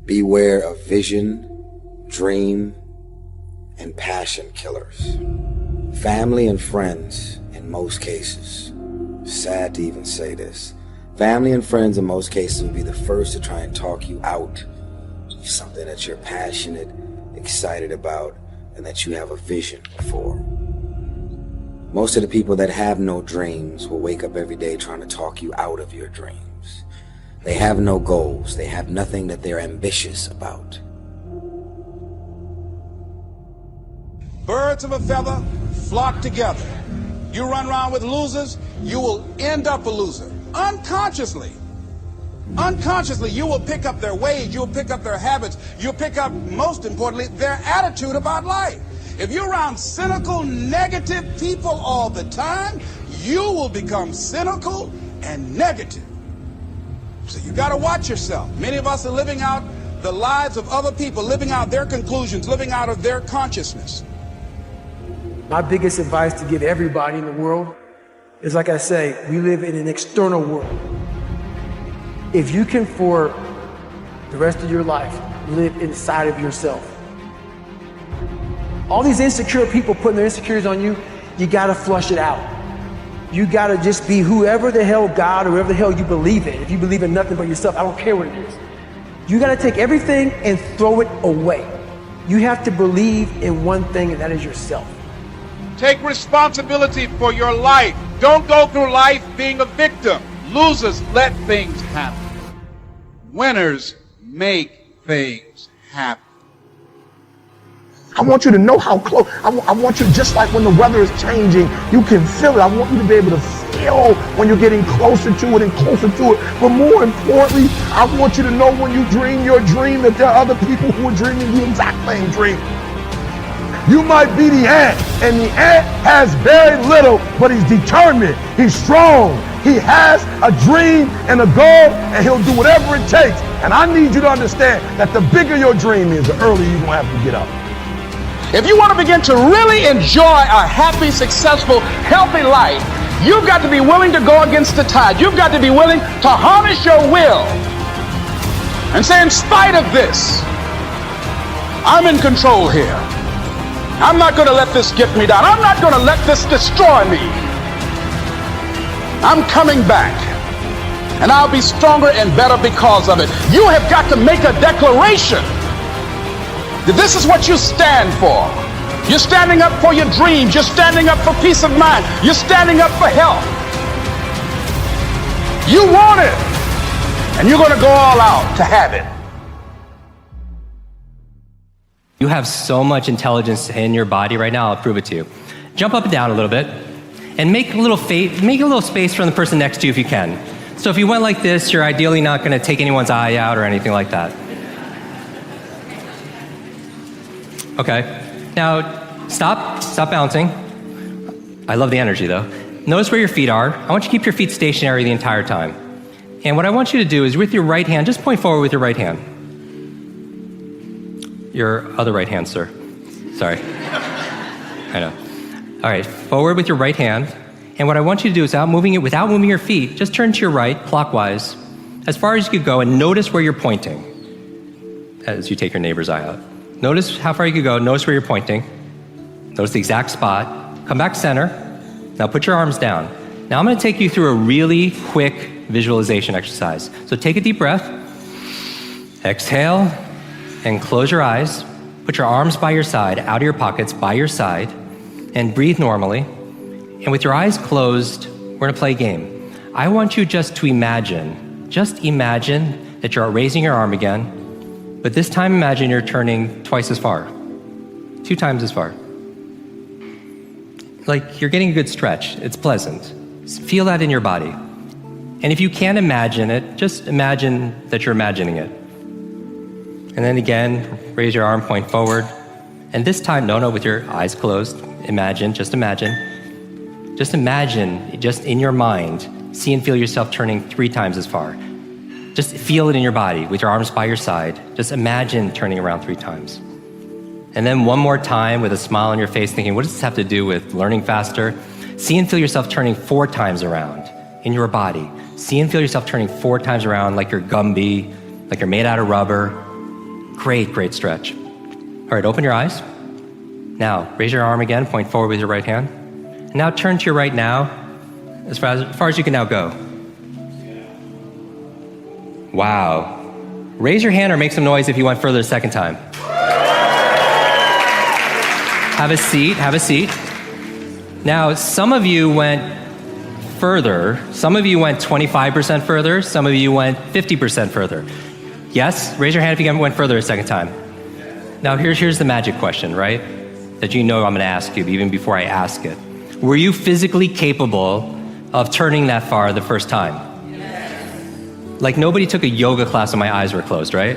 Beware of vision, dream, and passion killers. Family and friends, in most cases, sad to even say this, family and friends in most cases will be the first to try and talk you out of something that you're passionate, excited about, and that you have a vision for. Most of the people that have no dreams will wake up every day trying to talk you out of your dreams. They have no goals. They have nothing that they're ambitious about. Birds of a feather flock together. You run around with losers, you will end up a loser. Unconsciously, you will pick up their ways, you'll pick up their habits, you'll pick up, most importantly, their attitude about life. If you're around cynical, negative people all the time, you will become cynical and negative. So you got to watch yourself. Many of us are living out the lives of other people, living out their conclusions, living out of their consciousness. My biggest advice to give everybody in the world is, like I say, we live in an external world. If you can, for the rest of your life, live inside of yourself. All these insecure people putting their insecurities on you, you gotta flush it out. You gotta just be whoever the hell God or whoever the hell you believe in. If you believe in nothing but yourself, I don't care what it is. You gotta take everything and throw it away. You have to believe in one thing, and that is yourself. Take responsibility for your life. Don't go through life being a victim. Losers let things happen. Winners make things happen. I want you to know how close. I want you, just like when the weather is changing, you can feel it. I want you to be able to feel when you're getting closer to it and closer to it. But more importantly, I want you to know when you dream your dream that there are other people who are dreaming the exact same dream. You might be the ant, and the ant has very little, but he's determined, he's strong, he has a dream and a goal, and he'll do whatever it takes. And I need you to understand that the bigger your dream is, the earlier you're gonna have to get up. If you want to begin to really enjoy a happy, successful, healthy life, you've got to be willing to go against the tide. You've got to be willing to harness your will and say, in spite of this, I'm in control here. I'm not going to let this get me down. I'm not going to let this destroy me. I'm coming back, and I'll be stronger and better because of it. You have got to make a declaration that this is what you stand for. You're standing up for your dreams. You're standing up for peace of mind. You're standing up for health. You want it, and you're going to go all out to have it. You have so much intelligence in your body right now. I'll prove it to you. Jump up and down a little bit, and make a little space from the person next to you if you can. So if you went like this, you're ideally not going to take anyone's eye out or anything like that. Okay, now stop bouncing. I love the energy though. Notice where your feet are. I want you to keep your feet stationary the entire time. And what I want you to do is with your right hand, just point forward with your right hand. Your other right hand, sir. Sorry. I know. All right, forward with your right hand. And what I want you to do is without moving your feet, just turn to your right, clockwise, as far as you could go, and notice where you're pointing as you take your neighbor's eye out. Notice how far you could go. Notice where you're pointing. Notice the exact spot. Come back center. Now put your arms down. Now I'm going to take you through a really quick visualization exercise. So take a deep breath. Exhale and close your eyes. Put your arms by your side, out of your pockets, by your side, and breathe normally. And with your eyes closed, we're going to play a game. I want you just to imagine that you're raising your arm again. But this time, imagine you're turning twice as far, 2 times as far. Like you're getting a good stretch. It's pleasant. Feel that in your body. And if you can't imagine it, just imagine that you're imagining it. And then again, raise your arm, point forward. And this time, no, with your eyes closed, just imagine in your mind, see and feel yourself turning 3 times as far. Just feel it in your body with your arms by your side. Just imagine turning around 3 times. And then one more time with a smile on your face thinking, what does this have to do with learning faster? See and feel yourself turning 4 times around in your body. See and feel yourself turning 4 times around like you're Gumby, like you're made out of rubber. Great stretch. All right, open your eyes. Now, raise your arm again, point forward with your right hand. And now turn to your right now, as far as you can now go. Wow. Raise your hand or make some noise if you went further a second time. Have a seat. Now, some of you went further. Some of you went 25% further. Some of you went 50% further. Yes? Raise your hand if you went further a second time. Now, here's the magic question, right? That you know I'm going to ask you even before I ask it. Were you physically capable of turning that far the first time? Yes. Like nobody took a yoga class when my eyes were closed, right?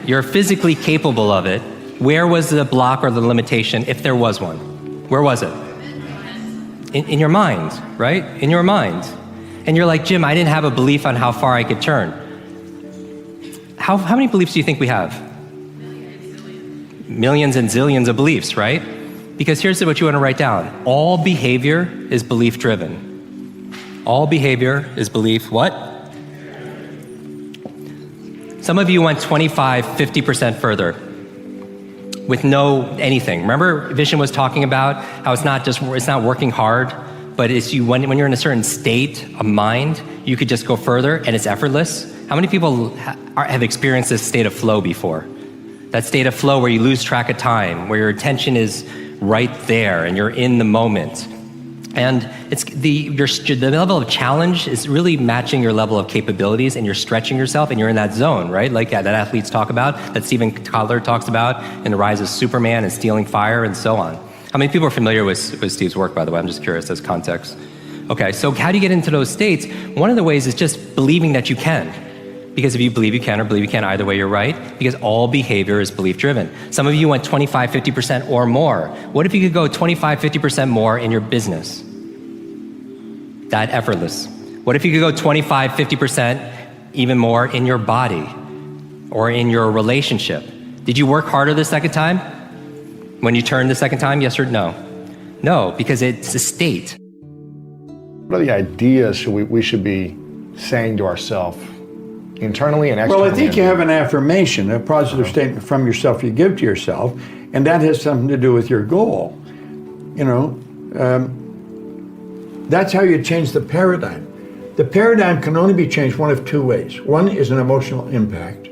You're physically capable of it. Where was the block or the limitation, if there was one? Where was it? In your mind, right? In your mind. And you're like, Jim, I didn't have a belief on how far I could turn. How many beliefs do you think we have? Millions and zillions of beliefs, right? Because here's what you want to write down. All behavior is belief driven. All behavior is belief what? Some of you went 25, 50% further with no anything. Remember Vishen was talking about how it's not working hard, but it's when you're in a certain state of mind, you could just go further and it's effortless. How many people have experienced this state of flow before? That state of flow where you lose track of time, where your attention is right there and you're in the moment. And it's the level of challenge is really matching your level of capabilities, and you're stretching yourself and you're in that zone, right? Like that athletes talk about, that Stephen Kotler talks about in The Rise of Superman and Stealing Fire and so on. How many people are familiar with Steve's work, by the way? I'm just curious as context. Okay, so how do you get into those states? One of the ways is just believing that you can. Because if you believe you can or believe you can, either way you're right, because all behavior is belief driven. Some of you went 25, 50% or more. What if you could go 25, 50% more in your business? That effortless. What if you could go 25, 50% even more in your body or in your relationship? Did you work harder the second time? When you turned the second time, yes or no? No, because it's a state. What are the ideas we should be saying to ourselves internally and externally? Well, I think you have an affirmation, a positive statement from yourself you give to yourself, and that has something to do with your goal. You know, that's how you change the paradigm. The paradigm can only be changed one of two ways. One is an emotional impact,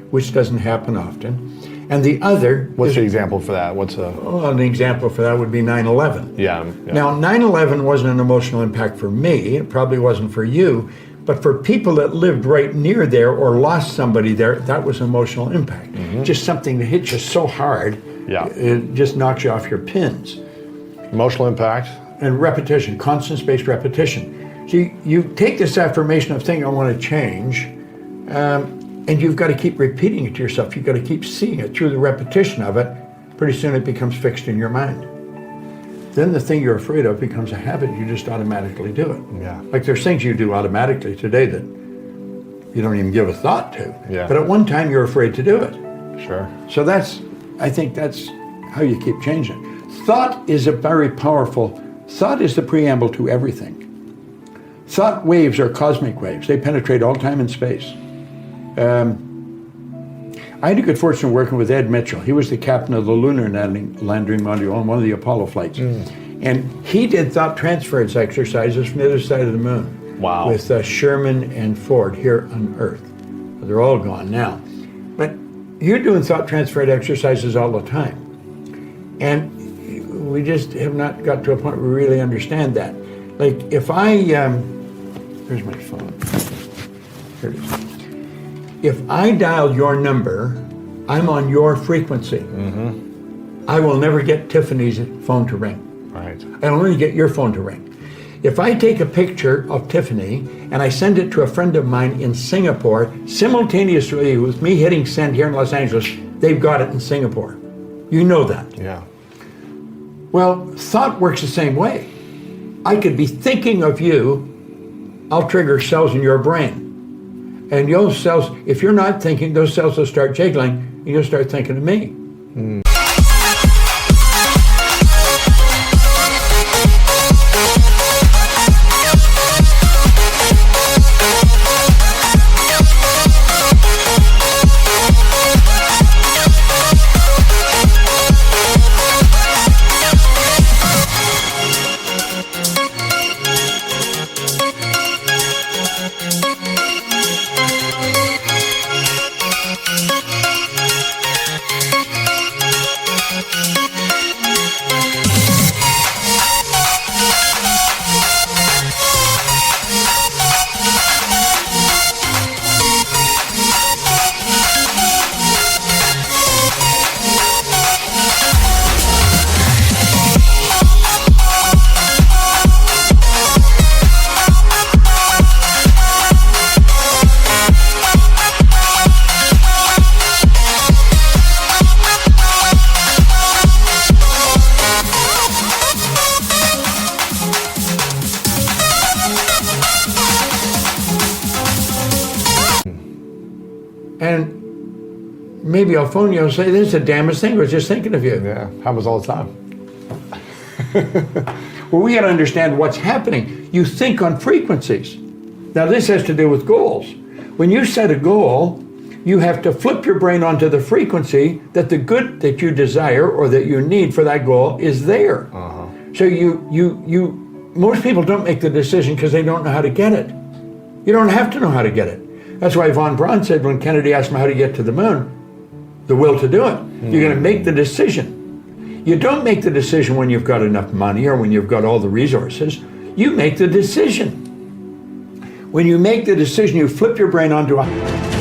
which doesn't happen often. And the other What's the example for that? Well, an example for that would be 9/11. Yeah. Now, 9/11 wasn't an emotional impact for me. It probably wasn't for you. But for people that lived right near there or lost somebody there, that was emotional impact. Mm-hmm. Just something that hits you so hard, it just knocks you off your pins. Emotional impact. And repetition, constant spaced repetition. So you take this affirmation of thing I want to change, and you've got to keep repeating it to yourself. You've got to keep seeing it through the repetition of it. Pretty soon it becomes fixed in your mind. Then the thing you're afraid of becomes a habit. You just automatically do it. Yeah. Like there's things you do automatically today that you don't even give a thought to. Yeah. But at one time you're afraid to do it. Sure. So I think that's how you keep changing. Thought is a very powerful, thought is the preamble to everything. Thought waves are cosmic waves. They penetrate all time and space. I had a good fortune working with Ed Mitchell. He was the captain of the lunar landing module on one of the Apollo flights. And he did thought transference exercises from the other side of the moon. Wow. With Sherman and Ford here on Earth. They're all gone now. But you're doing thought transfer exercises all the time. And we just have not got to a point where we really understand that. Like if here's my phone. Here it is. If I dial your number, I'm on your frequency. Mm-hmm. I will never get Tiffany's phone to ring. Right. I'll only get your phone to ring. If I take a picture of Tiffany and I send it to a friend of mine in Singapore, simultaneously with me hitting send here in Los Angeles, they've got it in Singapore. You know that. Yeah. Well, thought works the same way. I could be thinking of you, I'll trigger cells in your brain. And those cells, if you're not thinking, those cells will start jiggling, and you'll start thinking of me. And maybe I'll phone you and say, this is the damnest thing, I was just thinking of you. Yeah, happens all the time. Well, we got to understand what's happening. You think on frequencies. Now, this has to do with goals. When you set a goal, you have to flip your brain onto the frequency that the good that you desire or that you need for that goal is there. So most people don't make the decision because they don't know how to get it. You don't have to know how to get it. That's why Von Braun said when Kennedy asked him how to get to the moon, the will to do it. You're going to make the decision. You don't make the decision when you've got enough money or when you've got all the resources. You make the decision. When you make the decision, you flip your brain onto a...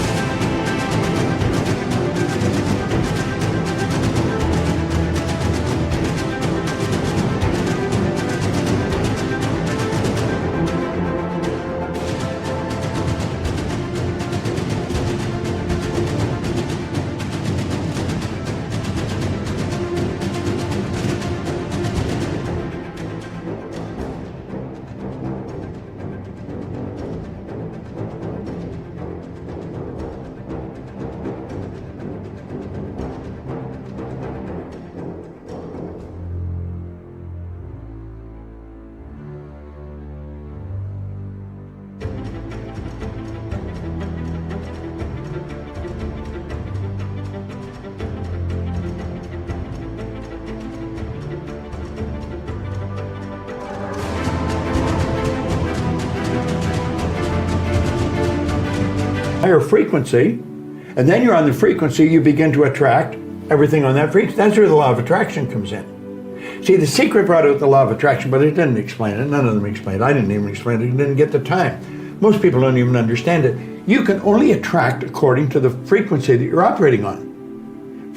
higher frequency, and then you're on the frequency, you begin to attract everything on that frequency. That's where the law of attraction comes in. See, the secret brought out the law of attraction, but it didn't explain it. None of them explained it. I didn't even explain it. I didn't get the time. Most people don't even understand it. You can only attract according to the frequency that you're operating on.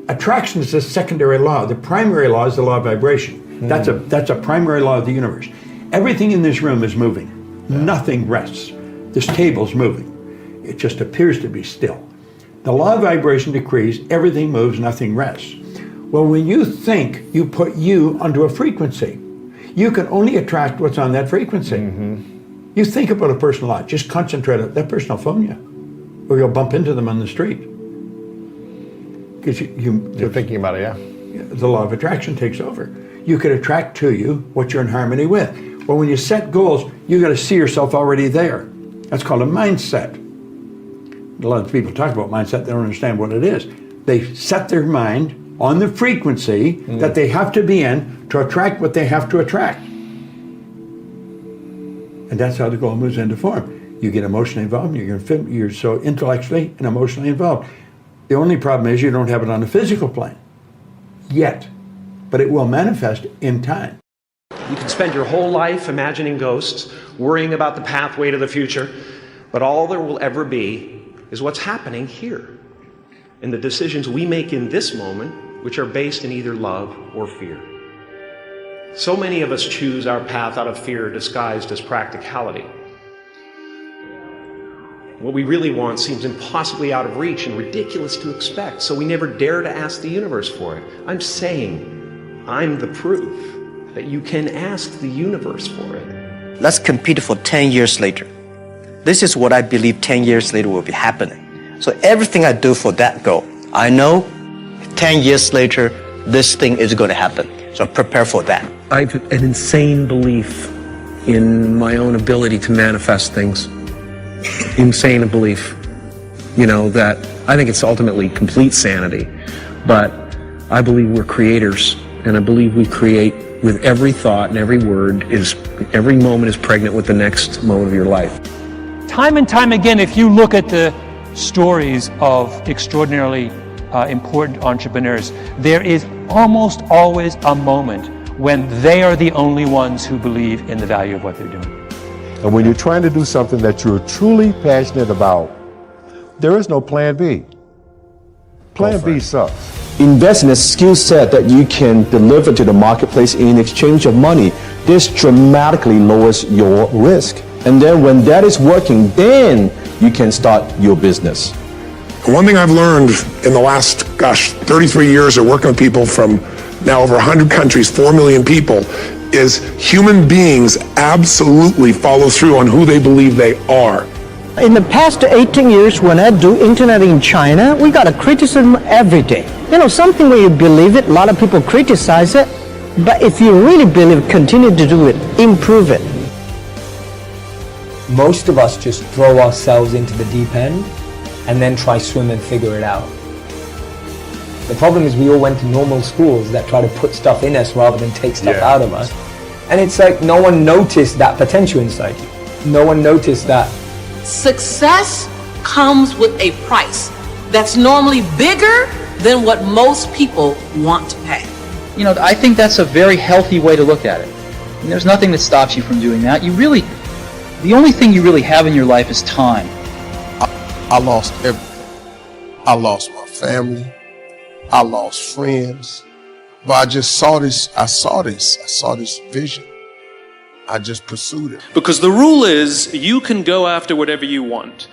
Attraction is a secondary law. The primary law is the law of vibration. That's a primary law of the universe. Everything in this room is moving. Nothing rests. This table's moving. It just appears to be still. The law of vibration decrees everything moves, nothing rests. Well, when you think, you put you onto a frequency. You can only attract what's on that frequency. You think about a person a lot, just concentrate on that person will phone you. Or you'll bump into them on the street. Because you're thinking about it, yeah. The law of attraction takes over. You could attract to you what you're in harmony with. Well, when you set goals, you got to see yourself already there. That's called a mindset. A lot of people talk about mindset, they don't understand what it is. They set their mind on the frequency that they have to be in to attract what they have to attract. And that's how the goal moves into form. You get emotionally involved, you're so intellectually and emotionally involved. The only problem is you don't have it on the physical plane yet, but it will manifest in time. You can spend your whole life imagining ghosts, worrying about the pathway to the future, but all there will ever be is what's happening here, and the decisions we make in this moment, which are based in either love or fear. So many of us choose our path out of fear disguised as practicality. What we really want seems impossibly out of reach and ridiculous to expect, so we never dare to ask the universe for it. I'm saying, I'm the proof that you can ask the universe for it. Let's compete for 10 years later. This is what I believe 10 years later will be happening. So everything I do for that goal, I know 10 years later, this thing is going to happen. So prepare for that. I have an insane belief in my own ability to manifest things. Insane belief. That I think it's ultimately complete sanity. But I believe we're creators, and I believe we create with every thought and every word every moment is pregnant with the next moment of your life. Time and time again, if you look at the stories of extraordinarily important entrepreneurs, there is almost always a moment when they are the only ones who believe in the value of what they're doing. And when you're trying to do something that you're truly passionate about, there is no plan B. Plan B sucks. Invest in a skill set that you can deliver to the marketplace in exchange of money. This dramatically lowers your risk. And then when that is working, then you can start your business. One thing I've learned in the last, 33 years of working with people from now over 100 countries, 4 million people, is human beings absolutely follow through on who they believe they are. In the past 18 years, when I do internet in China, we got a criticism every day. You know, something where you believe it, a lot of people criticize it, but if you really believe, continue to do it, improve it. Most of us just throw ourselves into the deep end and then try swim and figure it out. The problem is we all went to normal schools that try to put stuff in us rather than take stuff out of us. And it's like no one noticed that potential inside you. No one noticed that. Success comes with a price that's normally bigger than what most people want to pay. You know, I think that's a very healthy way to look at it. And there's nothing that stops you from doing that. The only thing you really have in your life is time. I lost everything. I lost my family. I lost friends. But I just saw this vision. I just pursued it. Because the rule is you can go after whatever you want.